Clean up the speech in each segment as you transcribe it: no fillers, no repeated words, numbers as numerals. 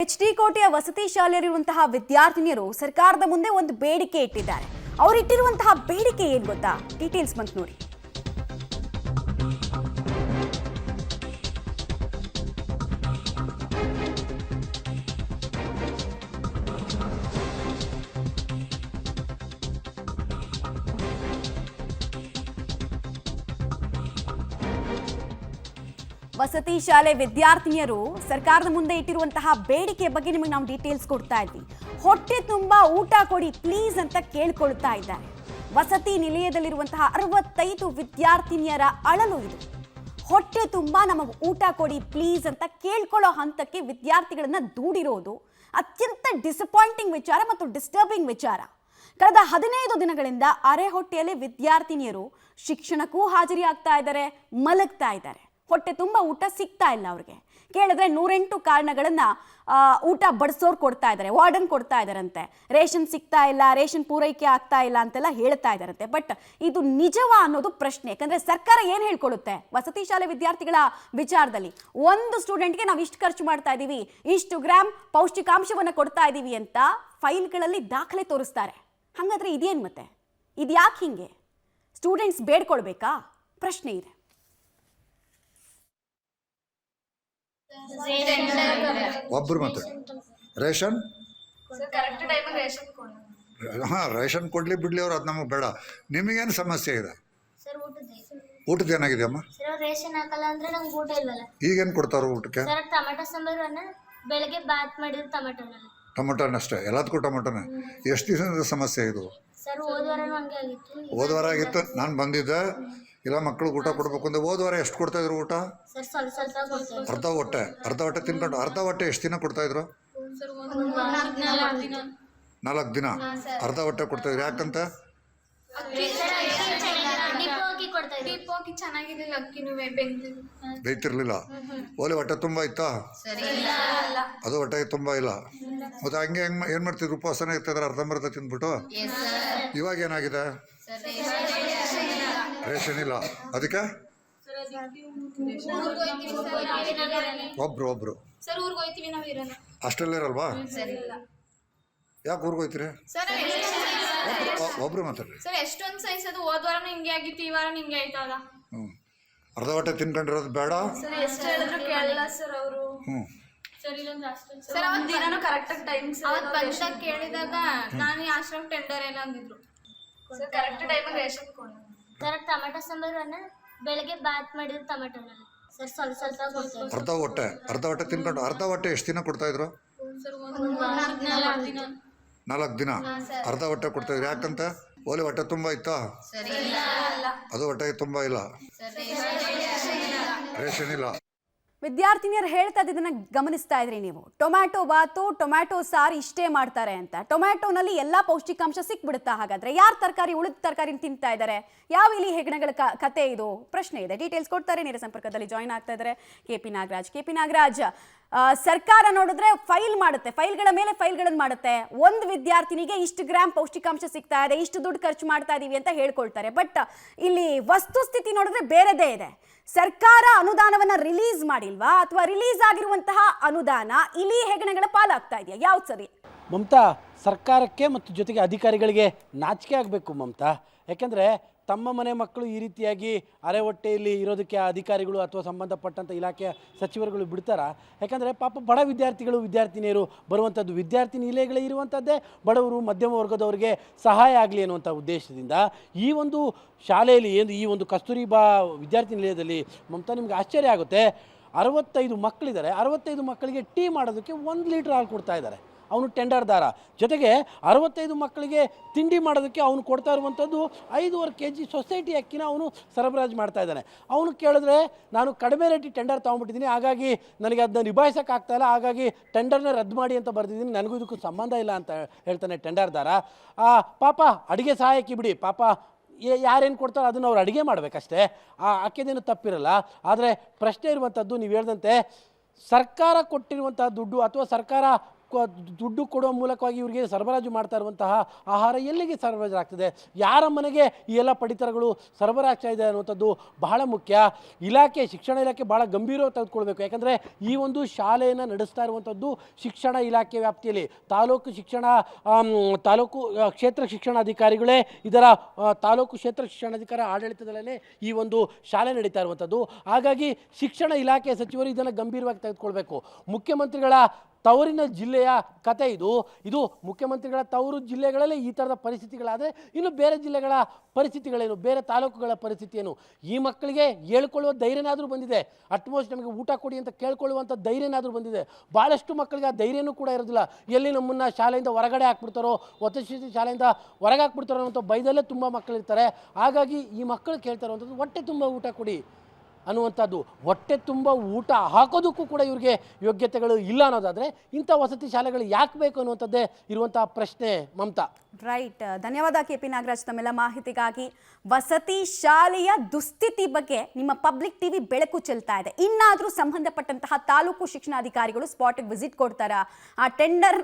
HD ಕೋಟೆಯ ವಸತಿ ಶಾಲೆಯಲ್ಲಿರುವಂತಹ ವಿದ್ಯಾರ್ಥಿನಿಯರು ಸರ್ಕಾರದ ಮುಂದೆ ಒಂದು ಬೇಡಿಕೆ ಇಟ್ಟಿದ್ದಾರೆ. ಅವರು ಇಟ್ಟಿರುವಂತಹ ಬೇಡಿಕೆ ಏನು ಗೊತ್ತಾ? ಡೀಟೇಲ್ಸ್ ಬಂತು ನೋಡಿ. ವಸತಿ ಶಾಲೆ ವಿದ್ಯಾರ್ಥಿನಿಯರು ಸರ್ಕಾರದ ಮುಂದೆ ಇಟ್ಟಿರುವಂತಹ ಬೇಡಿಕೆಯ ಬಗ್ಗೆ ನಿಮಗೆ ನಾವು ಡೀಟೇಲ್ಸ್ ಕೊಡ್ತಾ ಇದ್ವಿ. ಹೊಟ್ಟೆ ತುಂಬಾ ಊಟ ಕೊಡಿ ಪ್ಲೀಸ್ ಅಂತ ಕೇಳ್ಕೊಳ್ತಾ ಇದ್ದಾರೆ. ವಸತಿ ನಿಲಯದಲ್ಲಿರುವಂತಹ 65 ವಿದ್ಯಾರ್ಥಿನಿಯರ ಅಳಲು ಇದು. ಹೊಟ್ಟೆ ತುಂಬಾ ನಮಗೆ ಊಟ ಕೊಡಿ ಪ್ಲೀಸ್ ಅಂತ ಕೇಳ್ಕೊಳ್ಳೋ ಹಂತಕ್ಕೆ ವಿದ್ಯಾರ್ಥಿಗಳನ್ನ ದೂಡಿರೋದು ಅತ್ಯಂತ ಡಿಸಪಾಯಿಂಟಿಂಗ್ ವಿಚಾರ ಮತ್ತು ಡಿಸ್ಟರ್ಬಿಂಗ್ ವಿಚಾರ. ಕಳೆದ 15 ದಿನಗಳಿಂದ ಅರೆ ಹೊಟ್ಟೆಯಲ್ಲಿ ವಿದ್ಯಾರ್ಥಿನಿಯರು ಶಿಕ್ಷಣಕ್ಕೂ ಹಾಜರಿ ಆಗ್ತಾ ಇದ್ದಾರೆ, ಮಲಗ್ತಾ ಇದ್ದಾರೆ. ಹೊಟ್ಟೆ ತುಂಬ ಊಟ ಸಿಗ್ತಾ ಇಲ್ಲ ಅವ್ರಿಗೆ. ಕೇಳಿದ್ರೆ 108 ಕಾರಣಗಳನ್ನ ಊಟ ಬಡಿಸೋರು ಕೊಡ್ತಾ ಇದ್ದಾರೆ, ವಾರ್ಡನ್ ಕೊಡ್ತಾ ಇದ್ದಾರಂತೆ. ರೇಷನ್ ಸಿಗ್ತಾ ಇಲ್ಲ, ರೇಷನ್ ಪೂರೈಕೆ ಆಗ್ತಾ ಇಲ್ಲ ಅಂತೆಲ್ಲ ಹೇಳ್ತಾ ಇದ್ದಾರಂತೆ. ಬಟ್ ಇದು ನಿಜವಾ ಅನ್ನೋದು ಪ್ರಶ್ನೆ. ಯಾಕಂದ್ರೆ ಸರ್ಕಾರ ಏನು ಹೇಳ್ಕೊಡುತ್ತೆ ವಸತಿ ಶಾಲೆ ವಿದ್ಯಾರ್ಥಿಗಳ ವಿಚಾರದಲ್ಲಿ? ಒಂದು ಸ್ಟೂಡೆಂಟ್ಗೆ ನಾವು ಇಷ್ಟು ಖರ್ಚು ಮಾಡ್ತಾ ಇದ್ದೀವಿ, ಇಷ್ಟು ಗ್ರಾಮ್ ಪೌಷ್ಟಿಕಾಂಶವನ್ನು ಕೊಡ್ತಾ ಇದ್ದೀವಿ ಅಂತ ಫೈಲ್ಗಳಲ್ಲಿ ದಾಖಲೆ ತೋರಿಸ್ತಾರೆ. ಹಾಗಾದ್ರೆ ಇದೇನು ಮತ್ತೆ? ಇದು ಯಾಕೆ ಹಿಂಗೆ? ಸ್ಟೂಡೆಂಟ್ಸ್ ಬೇಡ್ಕೊಳ್ಬೇಕಾ? ಪ್ರಶ್ನೆ ಇದೆ. ಒಬ್ಬರು ಮಾತ್ರ ರೇಷನ್ ರೇಷನ್ ಕೊಡ್ಲಿ ಬಿಡ್ಲಿ ಅವ್ರು, ಅದು ನಮಗೆ ಬೇಡ. ನಿಮಗೇನು ಸಮಸ್ಯೆ ಇದೆ? ಊಟದ ಏನಾಗಿದೆ ಅಮ್ಮ? ರೇಷನ್ ಹಾಕಲ್ಲ ಅಂದ್ರೆ ನಮ್ಗೆ ಊಟ ಇಲ್ವಲ್ಲ. ಈಗೇನು ಕೊಡ್ತಾರ ಊಟಕ್ಕೆ? ಸರ್ ಟೊಮೆಟೊ ಸಾಂಬಾರು ಅನ್ನ, ಬೆಳಗ್ಗೆ ಬಾತ್ ಮಾಡಿದ್ರೆ ಟೊಮೆಟೊನಷ್ಟೇ, ಎಲ್ಲದಕ್ಕೂ ಟೊಮೆಟೊನೇ. ಎಷ್ಟು ದಿವಸದ ಸಮಸ್ಯೆ ಇದು? ಸರ್ ಹೋದ್ವಾರನೂ ಹಂಗೆ ಆಗಿತ್ತು. ಹೋದ ವಾರ ಆಗಿತ್ತು, ನಾನು ಬಂದಿದ್ದೆ. ಇಲ್ಲ ಮಕ್ಕಳು ಊಟ ಕೊಡ್ಬೇಕು ಅಂದ್ರೆ ಹೋದ ವಾರ ಎಷ್ಟು ಕೊಡ್ತಾಯಿದ್ರು ಊಟ? ಸರ್ ಸ್ವಲ್ಪ ಸ್ವಲ್ಪ ಕೊಡ್ತಾರೆ. ಅರ್ಧ ಹೊಟ್ಟೆ ತಿನ್ಕೊಂಡು ಅರ್ಧ ಹೊಟ್ಟೆ ಎಷ್ಟು ದಿನ ಕೊಡ್ತಾಯಿದ್ರು? 4 ದಿನ ಅರ್ಧ ಹೊಟ್ಟೆ ಕೊಡ್ತಾಯಿದ್ರು. ಯಾಕಂತ? ಬೇಯ್ತಿರ್ಲಿಲ್ಲ. ಓಲೆ ಹೊಟ್ಟೆ ತುಂಬ ಇತ್ತಾ? ಅದು ಹೊಟ್ಟೆ ತುಂಬ ಇಲ್ಲ. ಮತ್ತೆ ಹಂಗೆ ಏನು ಮಾಡ್ತಿದ್ರು? ಉಪವಾಸನ ಇರ್ತಿದ್ರೆ ಅರ್ಧಂಬರ್ಧ ತಿಂದ್ಬಿಟ್ಟು. ಇವಾಗ ಏನಾಗಿದೆ? ರೇಷನ್ ಇಲ್ಲ. ಅದಕ್ಕೆ ಒಬ್ರು ಅಷ್ಟರಲ್ಲಿರಲ್ವಾ? ಯಾಕೆ ಊರಿಗೆ ಹೋಗ್ತೀರಿ? ಒಬ್ರು ಮಾತಾಡ್ರಿ ಸರ್. ಎಷ್ಟೊಂದು ಸೈನ್ಸ್ ಅದು ಹೋದ್ವಾರನೂ ಹಿಂಗೆ ಆಗಿತ್ತು, ಈ ವಾರ ಹಿಂಗೆ ಆಯ್ತಲ್ಲ. ಅರ್ಧ ಹೊಟ್ಟೆ ತಿನ್ಕೊಂಡಿರೋದು ಬೇಡ ಸರ್. ಎಷ್ಟು ಹೇಳಿದ್ರು ಕೇಳಲ್ಲ ಸರ್ ಅವರು. ಸರ್ ಅವತ್ತು ದಿನಾನು ಕರೆಕ್ಟಾಗಿ ಟೈಮ್ ಅವತ್ತು ಬಂದಾಗ ಕೇಳಿದಾಗ ನಾನು ಈ ಆಶ್ರಮ ಟೆಂಡರ್ ಎಲ್ಲ ಅಂದಿದ್ರು ಸರ್. ಕರೆಕ್ಟ್ ಟೈಮಿಗೆ ರೇಷನ್ ಕೊಡೋದು. ಸರ್ ಟೊಮೆಟೊ ಸಾಂಬಾರು ಅನ್ನ, ಬೆಳಗ್ಗೆ ಬಾತ್ ಮಾಡಿದ್ರೆ ಟೊಮೆಟೊ ಸರ್ ಸ್ವಲ್ಪ ಸ್ವಲ್ಪ ಕೊಡ್ತಾರೆ. ಅರ್ಧ ಹೊಟ್ಟೆ ತಿನ್ಕೊಂಡು ಅರ್ಧ ಹೊಟ್ಟೆ ಎಷ್ಟು ದಿನ ಕೊಡ್ತಾಯಿದ್ರು? 4 ದಿನ ಅರ್ಧ ಹೊಟ್ಟೆ ಕೊಡ್ತಾಯಿದ್ರು. ಯಾಕಂತ? ಓಲೆ ಹೊಟ್ಟೆ ತುಂಬ ಇತ್ತಾ? ಅದು ಹೊಟ್ಟೆ ತುಂಬ ಇಲ್ಲ. ರೇಷನ್ ಇಲ್ಲ. ವಿದ್ಯಾರ್ಥಿನಿಯರು ಹೇಳ್ತಾ ಇದ್ದದನ್ನ ಗಮನಿಸ್ತಾ ಇದ್ರಿ ನೀವು. ಟೊಮ್ಯಾಟೊ ಬಾತು, ಟೊಮ್ಯಾಟೊ ಸಾರು ಇಷ್ಟೇ ಮಾಡ್ತಾರೆ ಅಂತ. ಟೊಮ್ಯಾಟೊನಲ್ಲಿ ಎಲ್ಲ ಪೌಷ್ಟಿಕಾಂಶ ಸಿಕ್ಬಿಡುತ್ತಾ? ಹಾಗಾದ್ರೆ ಯಾರು ಉಳಿದ ತರಕಾರಿ ತಿಂತಾ ಇದ್ದಾರೆ? ಯಾವ ಇಲ್ಲಿ ಹೆಗ್ಣಗಳ ಕತೆ ಇದು? ಪ್ರಶ್ನೆ ಇದೆ. ಡೀಟೇಲ್ಸ್ ಕೊಡ್ತಾರೆ. ನೇರ ಸಂಪರ್ಕದಲ್ಲಿ ಜಾಯ್ನ್ ಆಗ್ತಾ ಇದ್ದಾರೆ KP ನಾಗರಾಜ್. ಸರ್ಕಾರ ನೋಡಿದ್ರೆ ಫೈಲ್ ಮಾಡುತ್ತೆ, ಫೈಲ್ಗಳ ಮೇಲೆ ಫೈಲ್ಗಳನ್ನು ಮಾಡುತ್ತೆ. ಒಂದು ವಿದ್ಯಾರ್ಥಿನಿಗೆ ಇಷ್ಟು ಗ್ರಾಮ್ ಪೌಷ್ಟಿಕಾಂಶ ಸಿಗ್ತಾ ಇದೆ, ಇಷ್ಟು ದುಡ್ಡು ಖರ್ಚು ಮಾಡ್ತಾ ಇದೀವಿ ಅಂತ ಹೇಳ್ಕೊಳ್ತಾರೆ. ಬಟ್ ಇಲ್ಲಿ ವಸ್ತುಸ್ಥಿತಿ ನೋಡಿದ್ರೆ ಬೇರೆದೇ ಇದೆ. ಸರ್ಕಾರ ಅನುದಾನವನ್ನ ರಿಲೀಸ್ ಮಾಡಿಲ್ವಾ, ಅಥವಾ ರಿಲೀಸ್ ಆಗಿರುವಂತಹ ಅನುದಾನ ಇಲಿ ಹೆಗಣಗಳ ಪಾಲಾಗ್ತಾ ಇದೆಯಾ? ಯಾವ್ದು ಸರಿ? ಮಮತಾ, ಸರ್ಕಾರಕ್ಕೆ ಮತ್ತು ಜೊತೆಗೆ ಅಧಿಕಾರಿಗಳಿಗೆ ನಾಚಿಕೆ ಆಗಬೇಕು ಮಮತಾ. ಯಾಕೆಂದರೆ ತಮ್ಮ ಮನೆ ಮಕ್ಕಳು ಈ ರೀತಿಯಾಗಿ ಅರೆ ಹೊಟ್ಟೆಯಲ್ಲಿ ಇರೋದಕ್ಕೆ ಅಧಿಕಾರಿಗಳು ಅಥವಾ ಸಂಬಂಧಪಟ್ಟಂಥ ಇಲಾಖೆಯ ಸಚಿವರುಗಳು ಬಿಡ್ತಾರಾ? ಯಾಕಂದರೆ ಪಾಪ ಬಡ ವಿದ್ಯಾರ್ಥಿನಿಯರು ಬರುವಂಥದ್ದು, ವಿದ್ಯಾರ್ಥಿ ನಿಲಯಗಳೇ ಇರುವಂಥದ್ದೇ ಬಡವರು ಮಧ್ಯಮ ವರ್ಗದವರಿಗೆ ಸಹಾಯ ಆಗಲಿ ಅನ್ನುವಂಥ ಉದ್ದೇಶದಿಂದ ಈ ಒಂದು ಶಾಲೆಯಲ್ಲಿ ಈ ಒಂದು ಕಸ್ತೂರಿಬಾ ವಿದ್ಯಾರ್ಥಿ ನಿಲಯದಲ್ಲಿ ಮಮತಾ ನಿಮ್ಗೆ ಆಶ್ಚರ್ಯ ಆಗುತ್ತೆ. 65 ಮಕ್ಕಳಿದ್ದಾರೆ. 65 ಮಕ್ಕಳಿಗೆ ಟೀ ಮಾಡೋದಕ್ಕೆ 1 ಲೀಟ್ರ್ ಹಾಲು ಕೊಡ್ತಾ ಇದ್ದಾರೆ. ಅವನು ಟೆಂಡರ್ದಾರ. ಜೊತೆಗೆ 65 ಮಕ್ಕಳಿಗೆ ತಿಂಡಿ ಮಾಡೋದಕ್ಕೆ ಅವನು ಕೊಡ್ತಾ ಇರುವಂಥದ್ದು 5.5 kg ಸೊಸೈಟಿ ಅಕ್ಕಿನ ಅವನು ಸರಬರಾಜು ಮಾಡ್ತಾ ಇದ್ದಾನೆ. ಅವನು ಕೇಳಿದ್ರೆ ನಾನು ಕಡಿಮೆ ರೇಟಿಗೆ ಟೆಂಡರ್ ತೊಗೊಂಡ್ಬಿಟ್ಟಿದ್ದೀನಿ, ಹಾಗಾಗಿ ನನಗೆ ಅದನ್ನ ನಿಭಾಯಿಸೋಕ್ಕಾಗ್ತಾಯಿಲ್ಲ, ಹಾಗಾಗಿ ಟೆಂಡರ್ನ ರದ್ದು ಮಾಡಿ ಅಂತ ಬರೆದಿದ್ದೀನಿ, ನನಗೂ ಇದಕ್ಕೂ ಸಂಬಂಧ ಇಲ್ಲ ಅಂತ ಹೇಳ್ತಾನೆ ಟೆಂಡರ್ದಾರ. ಪಾಪ ಅಡುಗೆ ಸಹಾಯಕ್ಕೆ ಬಿಡಿ, ಪಾಪ ಯಾರೇನು ಕೊಡ್ತಾರೋ ಅದನ್ನು ಅವ್ರು ಅಡುಗೆ ಮಾಡಬೇಕಷ್ಟೇ, ಅಕ್ಕಿದೇನು ತಪ್ಪಿರಲ್ಲ. ಆದರೆ ಪ್ರಶ್ನೆ ಇರುವಂಥದ್ದು ನೀವು ಹೇಳಿದಂತೆ ಸರ್ಕಾರ ಕೊಟ್ಟಿರುವಂಥ ದುಡ್ಡು ಅಥವಾ ಸರ್ಕಾರ ದುಡ್ಡು ಕೊಡುವ ಮೂಲಕವಾಗಿ ಇವರಿಗೆ ಸರಬರಾಜು ಮಾಡ್ತಾ ಇರುವಂತಹ ಆಹಾರ ಎಲ್ಲಿಗೆ ಸರಬರಾಜು ಆಗ್ತದೆ, ಯಾರ ಮನೆಗೆ ಈ ಎಲ್ಲ ಪಡಿತರಗಳು ಸರಬರಾಜಾಗ್ತಾ ಇದೆ ಅನ್ನುವಂಥದ್ದು ಬಹಳ ಮುಖ್ಯ. ಶಿಕ್ಷಣ ಇಲಾಖೆ ಭಾಳ ಗಂಭೀರವಾಗಿ ತೆಗೆದುಕೊಳ್ಬೇಕು. ಯಾಕಂದರೆ ಈ ಒಂದು ಶಾಲೆಯನ್ನು ನಡೆಸ್ತಾ ಇರುವಂಥದ್ದು ಶಿಕ್ಷಣ ಇಲಾಖೆ ವ್ಯಾಪ್ತಿಯಲ್ಲಿ ತಾಲೂಕು ಕ್ಷೇತ್ರ ಶಿಕ್ಷಣಾಧಿಕಾರಿಗಳೇ ಇದರ ತಾಲೂಕು ಕ್ಷೇತ್ರ ಶಿಕ್ಷಣಾಧಿಕಾರಿ ಆಡಳಿತದಲ್ಲೇ ಈ ಒಂದು ಶಾಲೆ ನಡೀತಾ ಇರುವಂಥದ್ದು. ಹಾಗಾಗಿ ಶಿಕ್ಷಣ ಇಲಾಖೆ ಸಚಿವರು ಇದನ್ನು ಗಂಭೀರವಾಗಿ ತೆಗೆದುಕೊಳ್ಬೇಕು. ಮುಖ್ಯಮಂತ್ರಿಗಳ ತವರಿನ ಜಿಲ್ಲೆಯ ಕತೆ ಇದು ಮುಖ್ಯಮಂತ್ರಿಗಳ ತವರು ಜಿಲ್ಲೆಗಳಲ್ಲಿ ಈ ಥರದ ಪರಿಸ್ಥಿತಿಗಳಾದರೆ ಇನ್ನು ಬೇರೆ ಜಿಲ್ಲೆಗಳ ಪರಿಸ್ಥಿತಿಗಳೇನು, ಬೇರೆ ತಾಲೂಕುಗಳ ಪರಿಸ್ಥಿತಿ ಏನು? ಈ ಮಕ್ಕಳಿಗೆ ಹೇಳ್ಕೊಳ್ಳುವ ಧೈರ್ಯನಾದರೂ ಬಂದಿದೆ, ಅಟ್ಮೋಸ್ಟ್ ನಮಗೆ ಊಟ ಕೊಡಿ ಅಂತ ಕೇಳ್ಕೊಳ್ಳುವಂಥ ಧೈರ್ಯನಾದರೂ ಬಂದಿದೆ. ಭಾಳಷ್ಟು ಮಕ್ಕಳಿಗೆ ಆ ಧೈರ್ಯನೂ ಕೂಡ ಇರೋದಿಲ್ಲ. ಎಲ್ಲಿ ನಮ್ಮನ್ನು ಶಾಲೆಯಿಂದ ಹೊರಗಡೆ ಹಾಕ್ಬಿಡ್ತಾರೋ, ವಸತಿ ಶಾಲೆಯಿಂದ ಹೊರಗೆ ಹಾಕ್ಬಿಡ್ತಾರೋ ಅನ್ನೋಂಥ ಭಯದಲ್ಲೇ ತುಂಬ ಮಕ್ಕಳಿರ್ತಾರೆ. ಹಾಗಾಗಿ ಈ ಮಕ್ಕಳು ಕೇಳ್ತಾ ಇರುವಂಥದ್ದು ಹೊಟ್ಟೆ ತುಂಬ ಊಟ ಕೊಡಿ ಅನ್ನುವಂಥದ್ದು. ಹೊಟ್ಟೆ ತುಂಬ ಊಟ ಹಾಕೋದಕ್ಕೂ ಕೂಡ ಇವ್ರಿಗೆ ಯೋಗ್ಯತೆಗಳು ಇಲ್ಲ ಅನ್ನೋದಾದರೆ ಇಂಥ ವಸತಿ ಶಾಲೆಗಳು ಯಾಕೆ ಬೇಕು ಅನ್ನುವಂಥದ್ದೇ ಇರುವಂಥ ಪ್ರಶ್ನೆ ಮಮತಾ. ರೈಟ್, ಧನ್ಯವಾದ KP ನಾಗರಾಜ್ ತಮ್ಮೆಲ್ಲ ಮಾಹಿತಿಗಾಗಿ. ವಸತಿ ಶಾಲೆಯ ದುಸ್ಥಿತಿ ಬಗ್ಗೆ ನಿಮ್ಮ ಪಬ್ಲಿಕ್ ಟಿವಿ ಬೆಳಕು ಚೆಲ್ತಾ ಇದೆ. ಇನ್ನಾದರೂ ಸಂಬಂಧಪಟ್ಟಂತಹ ತಾಲೂಕು ಶಿಕ್ಷಣಾಧಿಕಾರಿಗಳು ಸ್ಪಾಟ್ಗೆ ವಿಸಿಟ್ ಕೊಡ್ತಾರಾ? ಆ ಟೆಂಡರ್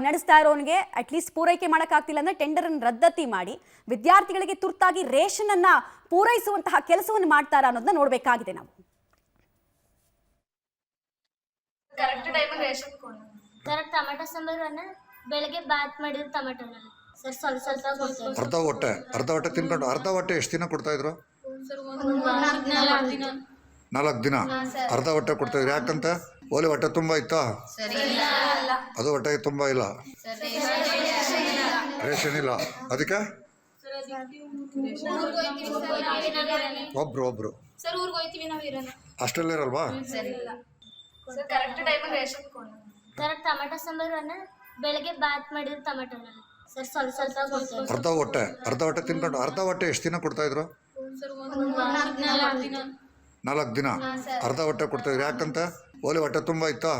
ನಡೆಸ್ತಾ ಇರೋನಿಗೆ ಅಟ್ಲೀಸ್ಟ್ ಪೂರೈಕೆ ಮಾಡೋಕ್ಕಾಗ್ತಿಲ್ಲ ಅಂದರೆ ಟೆಂಡರನ್ನು ರದ್ದತಿ ಮಾಡಿ ವಿದ್ಯಾರ್ಥಿಗಳಿಗೆ ತುರ್ತಾಗಿ ರೇಷನನ್ನು ಪೂರೈಸುವಂತಹ ಕೆಲಸವನ್ನು ಮಾಡ್ತಾರಾ ಅನ್ನೋದನ್ನ ನೋಡಬೇಕಾಗಿದೆ ನಾವು. ಕರೆಕ್ಟ್ ಟೈಮಿಗೆ ರೇಷನ್ ಕೊಡೋದು. ಸರ್ ಟೊಮೆಟೊ ಸಾಂಬಾರನ್ನ ಬೆಳಗ್ಗೆ ಬಾತ್ ಮಾಡಿದ್ರೆ ಟೊಮೆಟೊ ಸರ್ ಸ್ವಲ್ಪ ಸ್ವಲ್ಪ ಕೊಡ್ತಾರೆ. ಅರ್ಧ ಹೊಟ್ಟೆ ತಿನ್ಕೊಂಡು ಅರ್ಧ ಹೊಟ್ಟೆ ಎಷ್ಟು ದಿನ ಕೊಡ್ತಾಯಿದ್ರು? 4 ದಿನ ಅರ್ಧ ಹೊಟ್ಟೆ ಕೊಡ್ತಾಯಿದ್ರು. ಯಾಕಂತ ಓಲಿ ಹೊಟ್ಟೆ ತುಂಬ ಇತ್ತಾ? ಅದು ಹೊಟ್ಟೆಗೆ ತುಂಬ ಇಲ್ಲ, ರೇಷನ್ ಇಲ್ಲ. ಅದಕ್ಕೆ ಒಬ್ರು ಸರ್ ಊರಿಗೆ ಹೋಗ್ತೀವಿ ನಾವು ಇರೋಣ. ಅಷ್ಟೆಲ್ಲ ಇರಲ್ವಾ? ಸರ್ ಕರೆಕ್ಟ್ ಟೈಮಿಗೆ ರೇಷನ್ ಕೊಡೋದು. ಸರ್ ಟೊಮೆಟೊ ಸಾಂಬಾರನ್ನ ಬೆಳಗ್ಗೆ ಬಾತ್ ಮಾಡಿದ್ರೆ ಟೊಮೆಟೊ ಸರ್ ಸ್ವಲ್ಪ ಸ್ವಲ್ಪ ಕೊಡ್ತಾರೆ. ಅರ್ಧ ಹೊಟ್ಟೆ ತಿನ್ಕೊಂಡು ಅರ್ಧ ಹೊಟ್ಟೆ ಎಷ್ಟು ದಿನ ಕೊಡ್ತಾಯಿದ್ರು? 4 ದಿನ ಅರ್ಧ ಹೊಟ್ಟೆ ಕೊಡ್ತಾಯಿದ್ರು. ಯಾಕಂತ ಓಲಿ ಹೊಟ್ಟೆ ತುಂಬ ಇತ್ತಾ?